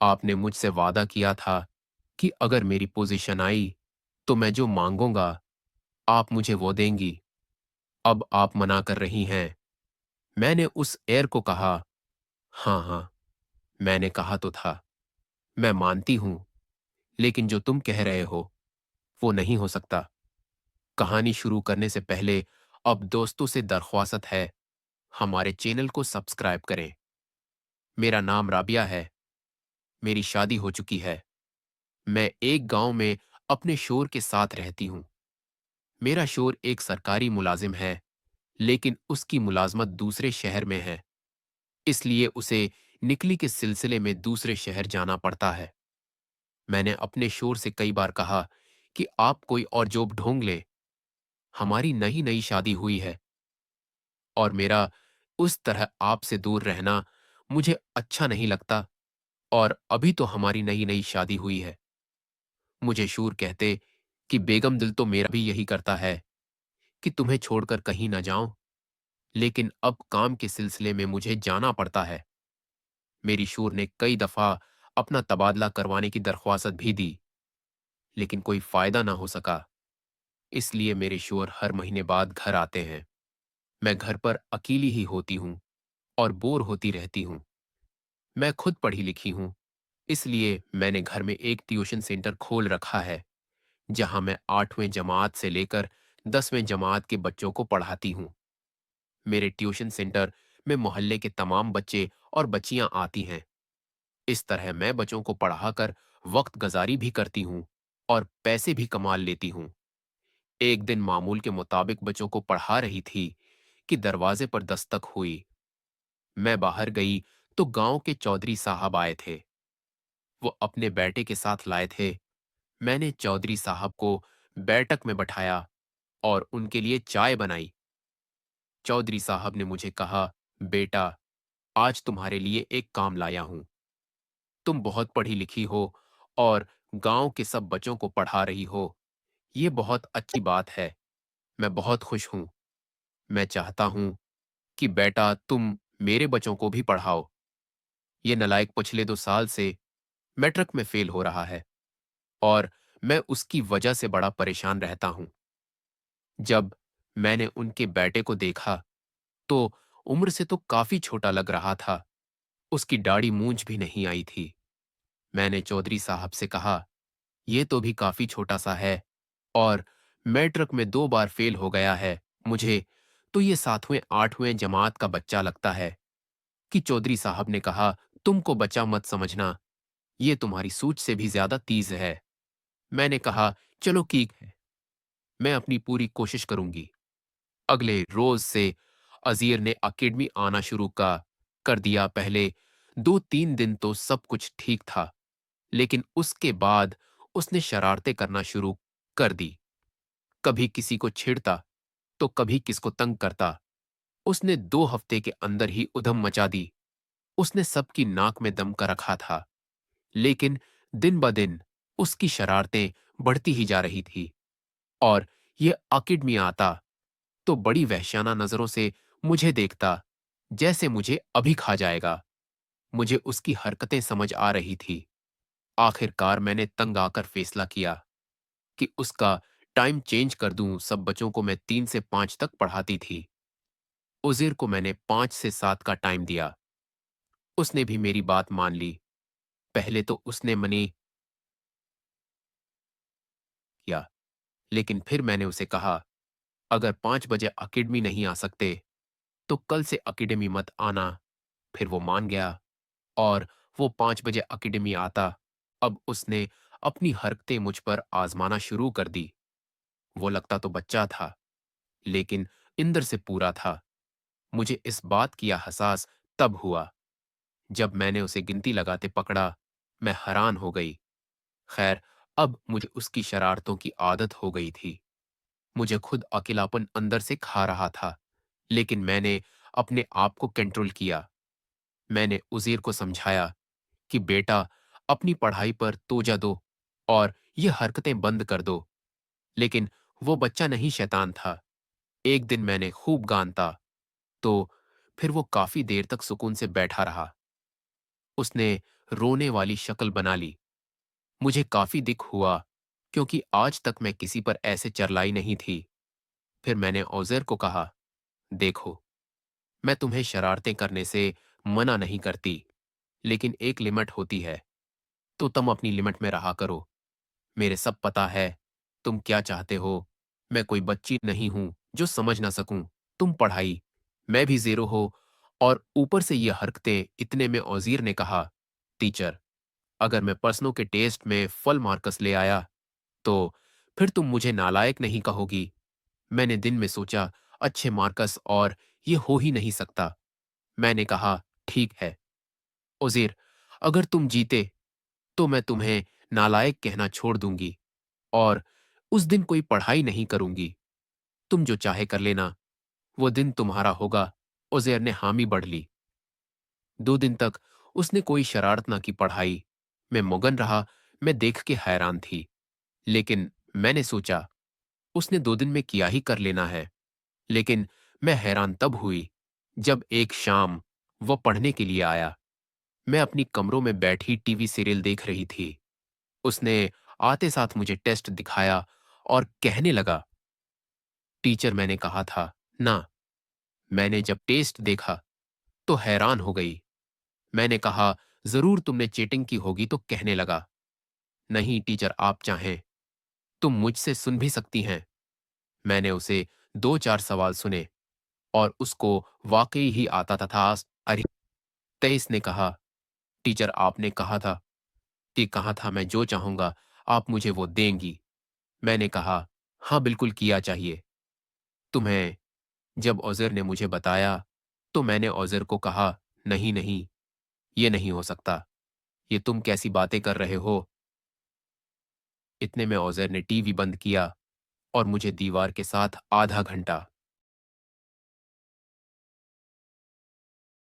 आपने मुझसे वादा किया था कि अगर मेरी पोजीशन आई तो मैं जो मांगूंगा आप मुझे वो देंगी। अब आप मना कर रही हैं। मैंने उस एयर को कहा, हाँ हाँ, मैंने कहा तो था। मैं मानती हूं, लेकिन जो तुम कह रहे हो वो नहीं हो सकता। कहानी शुरू करने से पहले अब दोस्तों से दरख्वास्त है, हमारे चैनल को सब्सक्राइब करें। मेरा नाम राबिया है। मेरी शादी हो चुकी है। मैं एक गांव में अपने शोर के साथ रहती हूं। मेरा शोर एक सरकारी मुलाजिम है, लेकिन उसकी मुलाजमत दूसरे शहर में है, इसलिए उसे निकली के सिलसिले में दूसरे शहर जाना पड़ता है। मैंने अपने शोर से कई बार कहा कि आप कोई और जॉब ढूंढ ले। हमारी नई नई शादी हुई है और मेरा उस तरह आपसे दूर रहना मुझे अच्छा नहीं लगता, और अभी तो हमारी नई नई शादी हुई है। मुझे शूर कहते कि बेगम दिल तो मेरा भी यही करता है कि तुम्हें छोड़कर कहीं ना जाऊं, लेकिन अब काम के सिलसिले में मुझे जाना पड़ता है। मेरी शूर ने कई दफा अपना तबादला करवाने की दरख्वास्त भी दी, लेकिन कोई फायदा ना हो सका। इसलिए मेरे शोर हर महीने बाद घर आते हैं। मैं घर पर अकेली ही होती हूं और बोर होती रहती हूं। मैं खुद पढ़ी लिखी हूं, इसलिए मैंने घर में एक ट्यूशन सेंटर खोल रखा है, जहां मैं 8वीं जमात से लेकर 10वीं जमात के बच्चों को पढ़ाती हूं। मेरे ट्यूशन सेंटर में मोहल्ले के तमाम बच्चे और बच्चियां आती हैं। इस तरह मैं बच्चों को पढ़ाकर वक्त गुजारी भी करती हूँ और पैसे भी कमा लेती हूँ। एक दिन मामूल के मुताबिक बच्चों को पढ़ा रही थी कि दरवाजे पर दस्तक हुई। मैं बाहर गई तो गांव के चौधरी साहब आए थे। वो अपने बेटे के साथ लाए थे। मैंने चौधरी साहब को बैठक में बैठाया और उनके लिए चाय बनाई। चौधरी साहब ने मुझे कहा, बेटा, आज तुम्हारे लिए एक काम लाया हूं। तुम बहुत पढ़ी लिखी हो और गांव के सब बच्चों को पढ़ा रही हो। ये बहुत अच्छी बात है। मैं बहुत खुश हूं। मैं चाहता हूं कि बेटा तुम मेरे बच्चों को भी पढ़ाओ। ये नलायक पिछले 2 साल से मैट्रिक में फेल हो रहा है और मैं उसकी वजह से बड़ा परेशान रहता हूं। जब मैंने उनके बेटे को देखा तो उम्र से तो काफी छोटा लग रहा था। उसकी दाढ़ी मूंछ भी नहीं आई थी। मैंने चौधरी साहब से कहा, यह तो भी काफी छोटा सा है और मैट्रिक में 2 बार फेल हो गया है। मुझे तो ये 7वीं 8वीं जमात का बच्चा लगता है। कि चौधरी साहब ने कहा, तुमको बच्चा मत समझना, ये तुम्हारी सूझ से भी ज्यादा तेज है। मैंने कहा, चलो ठीक है, मैं अपनी पूरी कोशिश करूंगी। अगले रोज से अजीर ने अकेडमी आना शुरू का कर दिया। पहले 2-3 दिन तो सब कुछ ठीक था, लेकिन उसके बाद उसने शरारतें करना शुरू कर दी। कभी किसी को छेड़ता तो कभी किसको तंग करता। उसने 2 हफ्ते के अंदर ही उधम मचा दी। उसने सबकी नाक में दम कर रखा था, लेकिन दिन ब दिन उसकी शरारतें बढ़ती ही जा रही थी। और ये अकेडमी आता तो बड़ी वहशियाना नजरों से मुझे देखता, जैसे मुझे अभी खा जाएगा। मुझे उसकी हरकतें समझ आ रही थी। आखिरकार मैंने तंग आकर फैसला किया कि उसका टाइम चेंज कर दूं। सब बच्चों को मैं 3 से 5 तक पढ़ाती थी। उज़ैर को मैंने 5 से 7 का टाइम दिया। उसने भी मेरी बात मान ली। पहले तो उसने मने किया, लेकिन फिर मैंने उसे कहा, अगर 5 बजे अकेडमी नहीं आ सकते तो कल से अकेडमी मत आना। फिर वो मान गया और वो 5 बजे अकेडमी आता। अब उसने अपनी हरकतें मुझ पर आजमाना शुरू कर दी। वो लगता तो बच्चा था, लेकिन इंदर से पूरा था। मुझे इस बात की एहसास तब हुआ जब मैंने उसे गिनती लगाते पकड़ा। मैं हैरान हो गई। खैर, अब मुझे उसकी शरारतों की आदत हो गई थी। मुझे खुद अकेलापन अंदर से खा रहा था, लेकिन मैंने अपने आप को कंट्रोल किया। मैंने उज़ैर को समझाया कि बेटा, अपनी पढ़ाई पर तोजा दो और ये हरकतें बंद कर दो। लेकिन वो बच्चा नहीं, शैतान था। एक दिन मैंने खूब गानता तो फिर वो काफी देर तक सुकून से बैठा रहा। उसने रोने वाली शक्ल बना ली। मुझे काफी दुख हुआ, क्योंकि आज तक मैं किसी पर ऐसे चरलाई नहीं थी। फिर मैंने ओज़ेर को कहा, देखो, मैं तुम्हें शरारतें करने से मना नहीं करती, लेकिन एक लिमिट होती है, तो तुम अपनी लिमिट में रहा करो। मेरे सब पता है, तुम क्या चाहते हो। मैं कोई बच्ची नहीं हूं जो समझ ना सकूं। तुम पढ़ाई, मैं भी ज़ीरो हो, और ऊपर से ये हरकतें। इतने में ओज़ीर ने कहा, टीचर, अगर मैं प्रश्नों के टेस्ट में फुल मार्क्स ले आया, तो फिर तुम मुझे नालायक नहीं कहोगी। मैंने दिन में सोचा, अच्छे मार्कस और ये हो ही नहीं सकता। मैंने कहा, ठीक है ओज़ीर, अगर तुम जीते तो मैं तुम्हें नालायक कहना छोड़ दूंगी, और उस दिन कोई पढ़ाई नहीं करूंगी। तुम जो चाहे कर लेना, वो दिन तुम्हारा होगा। ओज़ेर ने हामी बढ़ ली। 2 दिन तक उसने कोई शरारत ना की। पढ़ाई में मगन रहा। मैं देख के हैरान थी, लेकिन मैंने सोचा, उसने 2 दिन में किया ही कर लेना है। लेकिन मैं हैरान तब हुई, जब एक शाम वो पढ़ने के लिए आया। मैं अपनी कमरों में बैठी टीवी सीरियल देख रही थी। उसने आते साथ मुझे टेस्ट दिखाया और कहने लगा, टीचर, मैंने कहा था ना। मैंने जब टेस्ट देखा तो हैरान हो गई। मैंने कहा, जरूर तुमने चीटिंग की होगी। तो कहने लगा, नहीं टीचर, आप चाहें, तुम मुझसे सुन भी सकती हैं। मैंने उसे 2-4 सवाल सुने, और उसको वाकई ही आता था। अरे, 23 ने कहा, टीचर, आपने कहा था कि कहा था मैं जो चाहूंगा आप मुझे वो देंगी। मैंने कहा, हाँ बिल्कुल किया चाहिए तुम्हें। जब ओज़ेर ने मुझे बताया, तो मैंने ओज़ेर को कहा, नहीं नहीं, ये नहीं हो सकता। ये तुम कैसी बातें कर रहे हो। इतने में ओज़ेर ने टीवी बंद किया और मुझे दीवार के साथ आधा घंटा